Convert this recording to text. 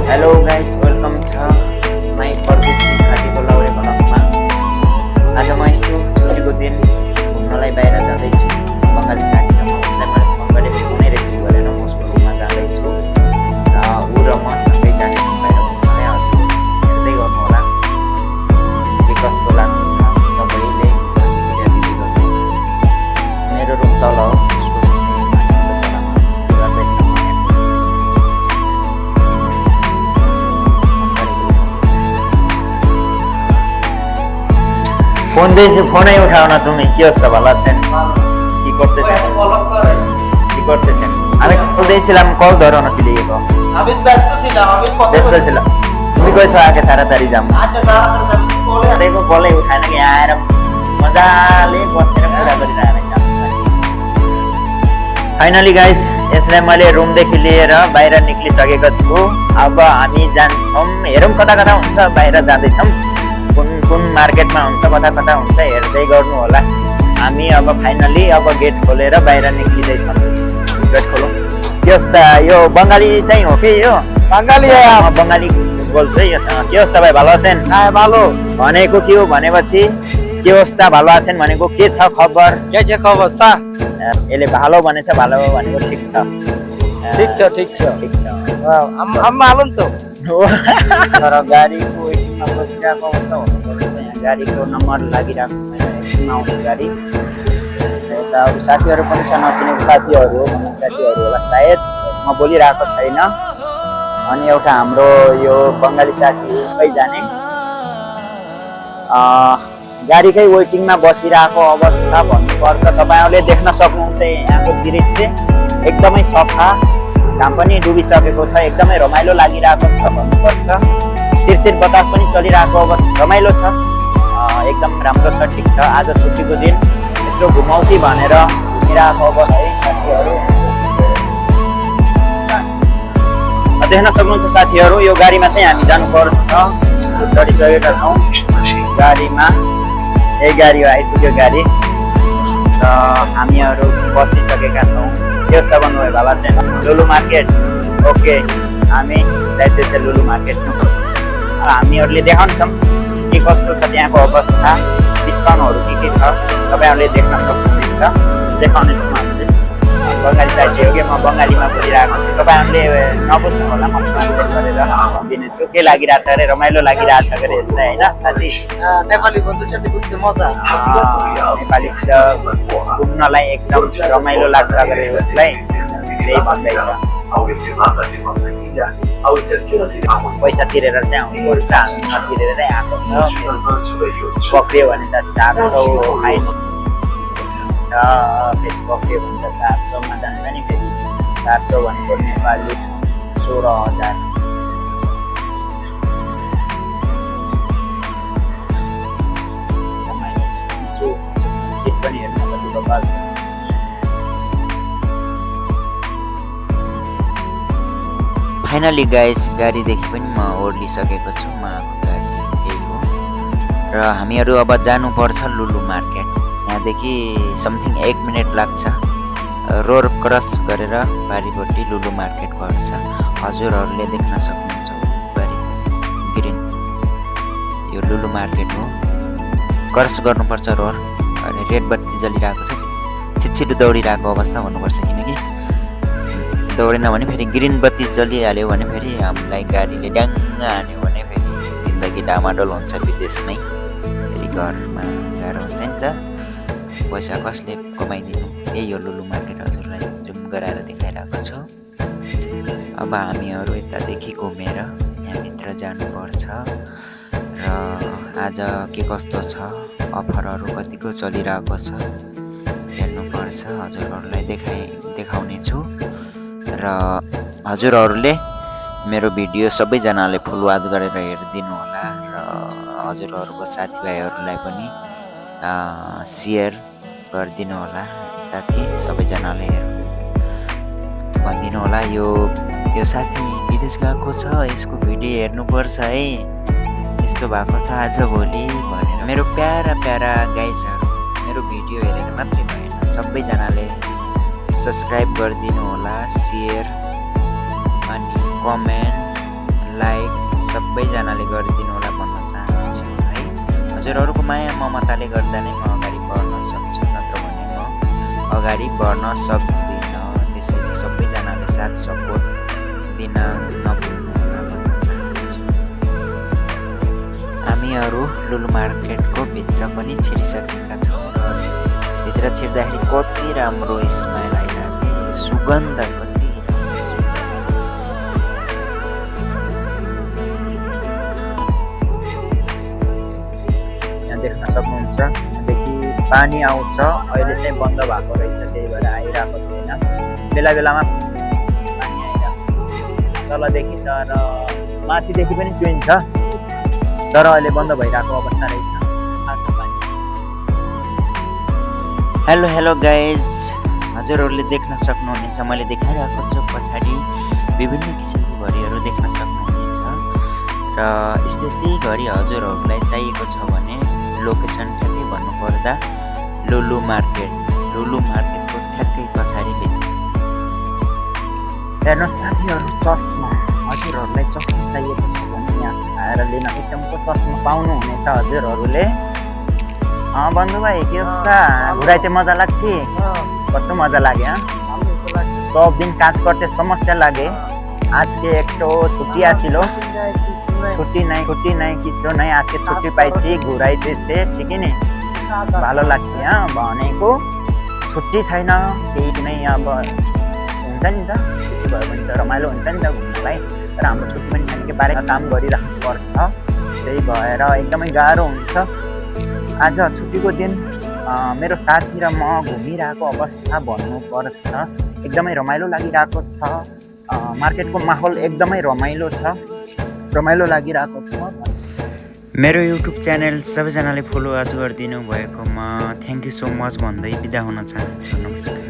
Hello guys, welcome छ my परदेशी घाटीको लौरे ब्लगमा। आज म यसो छुट्टीको दिन घुम्नलाई बाहिर जाँदैछु। बङ्गाली साथी र म उसलाई मैले फोन गरेको फोनै रिसिभ गरेन। म उसको रुममा जाँदैछु र ऊ र म सँगै जानेछौँ बाहिर घुम्नलाई। हजुर हेर्दै गर्नु होला के कस्तो लाग्छ सबैले। मेरो रुम तल हो, उसको रुम चाहिँ माथिल्लो तलामा गर्दैछ। फोन দিয়েছি, ফোনই উঠাও না তুমি। কি অবস্থা, ভালো আছেন? কি করতেছেন? আমি কল দিয়েছিলাম, কল ধরো না প্লিজ। আমি ব্যস্ত ছিলাম, ব্যস্ত ছিলাম। তুমি কইছো আগে তাড়াতাড়ি যাম। আচ্ছা তাড়াতাড়ি যাবি বলে দেখো কলে উঠায় নাকি आएर मजाले बसेर कुरा गरिरहेको छ। फाइनली गाइज, यसलाई मैले रुमदेखि लिएर बाहिर निक्लिसकेको छु। अब हामी जान्छौँ, हेरौँ कता कता हुन्छ। बाहिर जाँदैछौँ, कुन कुन मार्केटमा हुन्छ, कता कता हुन्छ हेर्दै गर्नु होला। हामी अब फाइनली अब गेट खोलेर बाहिर निक्लिँदैछौँ। गेट खोलो। के अवस्था? यो बङ्गाली चाहिँ हो कि यो बङ्गाली म बङ्गाली बोल्छु है योसँग। के अवस्था भाइ, भालो आछन्? ভালো भनेको के हो भनेपछि के अवस्था, भालो आछन् भनेको के छ खबर? के खबर छ? यसले भालो भनेछ, भालो भनेको ठिक छ। ठीक छ ठिक छ। हम मालूम छ। तर गाडीको एकछिनमा बसिरहेको अवस्था हुनुपर्छ। यहाँ गाडीको नम्बर लागिरहेको छैन, एकछिनमा आउँछ गाडी। यता अरू साथीहरू पनि छ, नचिनेको साथीहरू हो भन्ने साथीहरू होला सायद, म बोलिरहेको छैन। अनि एउटा हाम्रो यो बङ्गाली साथी उकै जाने गाडीकै वेटिङमा बसिरहेको अवस्था भन्नुपर्छ। तपाईँहरूले देख्न सक्नुहुन्छ यहाँको दृश्य एकदमै सफा, घाम पनि डुबिसकेको छ, एकदमै रमाइलो लागिरहेको छ भन्नुपर्छ। शिरशिर बतास पनि चलिरहेको अवस्था, रमाइलो छ, एकदम राम्रो छ, ठिक छ। आज छुट्टीको दिन यसो घुमाउ कि भनेर घुमिरहेको अवस्था है साथीहरू। देख्न सक्नुहुन्छ साथीहरू, यो गाडीमा चाहिँ हामी जानुपर्छ। चढिसकेका छौँ गाडीमा। यही गाडी हो, आइपुग्यो गाडी र हामीहरू बसिसकेका छौँ। के अवस्था भन्नुभयो भाला चाहिँ? लुलु मार्केट। ओके, हामी जाँदैछ लुलु मार्केटमा। हामीहरूले देखाउँछौँ के कस्तो छ त्यहाँको अवस्था, डिस्काउन्टहरू के छ तपाईँहरूले देख्न सक्नुहुन्छ। देखाउनेछौँ हामीले। बङ्गाली साथी हो कि म बङ्गालीमा बोलिरहेको छु, तपाईँहरूले नबुझ्नु होला, म ट्रान्सलेट गरेर भनिदिनेछु। के लागिरहेछ अरे, रमाइलो लागिरहेछ अरे यसलाई होइन साथी? नेपाली भन्दैछ बुझ्नु मजा नेपालीसित घुम्नलाई एकदम रमाइलो लाग्छ अरे उसलाई, त्यही भन्दैछ। पैसा तिरेर चाहिँ आउनुपर्छ, हामी नतिरेरै आएको छ। पक्रियो भने त 400 फाइन छ, फेरि पक्रियो भने त 400मा जान्छ नि। फेरि 400 भनेको नेपाली 16,000। सिट पनि हेर्नु कति बबाल छ। फाइनली गाइस, गाडीदेखि पनि म ओर्लिसकेको छु। म गाडी यही हो र हामीहरू अब जानुपर्छ लुलु मार्केट। यहाँदेखि समथिङ 1 मिनट लाग्छ। रोड क्रस गरेर बारीपट्टि लुलु मार्केट पर्छ। हजुरहरूले देख्न सक्नुहुन्छ बारी ग्रिन, यो लुलु मार्केट हो। क्रस गर्नुपर्छ रोड। अनि रेड बत्ती जलिरहेको छ, छिटछिटो दौडिरहेको अवस्था भन्नुपर्छ, किनकि दौडेन भने फेरि ग्रिन बत्ती जलिहाल्यो भने फेरि हामीलाई गाडीले ड्याङ्ग हान्यो भने फेरि जिन्दगी डामाडोल हुन्छ विदेशमै। फेरि घरमा गाह्रो हुन्छ नि त, पैसा कसले कमाइदिनु। यही हो लुलु मार्केट, हजुरलाई जुम गराएर देखाइरहेको छु। अब हामीहरू यतादेखि घुमेर यहाँभित्र जानुपर्छ र आज के कस्तो छ, अफरहरू कतिको चलिरहेको छ हेर्नुपर्छ। हजुरहरूलाई देखाउने छु र हजुरहरूले मेरो भिडियो सबैजनाले फुल वाच गरेर हेरिदिनु होला र हजुरहरूको साथीभाइहरूलाई पनि सेयर गरिदिनु होला, ताकि सबैजनाले भनिदिनु होला यो साथी विदेश गएको छ, यसको भिडियो हेर्नुपर्छ है, यस्तो भएको छ आजभोलि भनेर। मेरो प्यारा प्यारा गाइजहरू, मेरो भिडियो हेरेर मात्रै भएन, सबैजनाले सब्सक्राइब गरिदिनु होला, सेयर अनि कमेन्ट, सबैजनाले गरिदिनु होला भन्न चाहन्छु है। हजुरहरूको माया ममताले गर्दा नै म अगाडि बढ्न सक्छु, नत्र भने म अगाडि बढ्न सक्दिनँ। त्यसैले सबैजनाले साथ सपोर्ट दिन नभुल्नु होला भन्न चाहन्छु। हामीहरू लुलु मार्केटको भित्र पनि छिरिसकेका छौँ र भित्र छिर्दाखेरि कति राम्रो स्मेल आइरहेको थियो, सुगन्ध कति यहाँ देख्न सक्नुहुन्छ। यहाँदेखि पानी आउँछ, अहिले चाहिँ बन्द भएको रहेछ, त्यही भएर आइरहेको छैन। बेला बेलामा पानी आइरहेको तलदेखि तर माथिदेखि पनि चुहिन्छ, तर अहिले बन्द भइरहेको अवस्था रहेछ। हेलो हेलो गाइज, हजुरहरूले देख्न सक्नुहुनेछ मैले देखाइरहेको छु पछाडि विभिन्न किसिमको घडीहरू देख्न सक्नुहुनेछ र यस्तै घडी हजुरहरूलाई चाहिएको छ भने लोकेसन ठ्याक्कै भन्नुपर्दा लुलु मार्केटको ठ्याक्कै पछाडि हेर्नुहोस् साथीहरू, चस्मा हजुरहरूलाई चस्मा चाहिएको छ भने यहाँ आएर लिन एकदमको चस्मा पाउनुहुनेछ हजुरहरूले। बन्धु भाइ के उसका घुराइते मजा लाग्छ? कस्तो मजा लाग्यो? सब दिन काज करते समस्या लागे, आज के एक तो छुट्टी आछिलो, छुट्टी নাই किच्छु নাই, आज के छुट्टी पाइछि घुराइतेछ, ठीक नि भालो लाग्छ। भनेको छुट्टी छैन केही नै, अब हुन्छ नि त, त्यसो भयो भने त रमाइलो हुन्छ नि त घुम्नलाई, तर हाम्रो छुट्टी पनि छैन कि बारे काम गरिराख्नु पर्छ, त्यही भएर एकदमै गाह्रो हुन्छ। आज छुट्टीको दिन मेरो साथी र म घुमिरहेको अवस्था भन्नुपर्छ, एकदमै रमाइलो लागिरहेको छ। मार्केटको माहौल एकदमै रमाइलो लागिरहेको छ। मेरो युट्युब च्यानल सबैजनाले फलो आज गरिदिनु भएकोमा थ्याङ्क यू सो मच भन्दै बिदा हुन चाहन्छु। नमस्कार।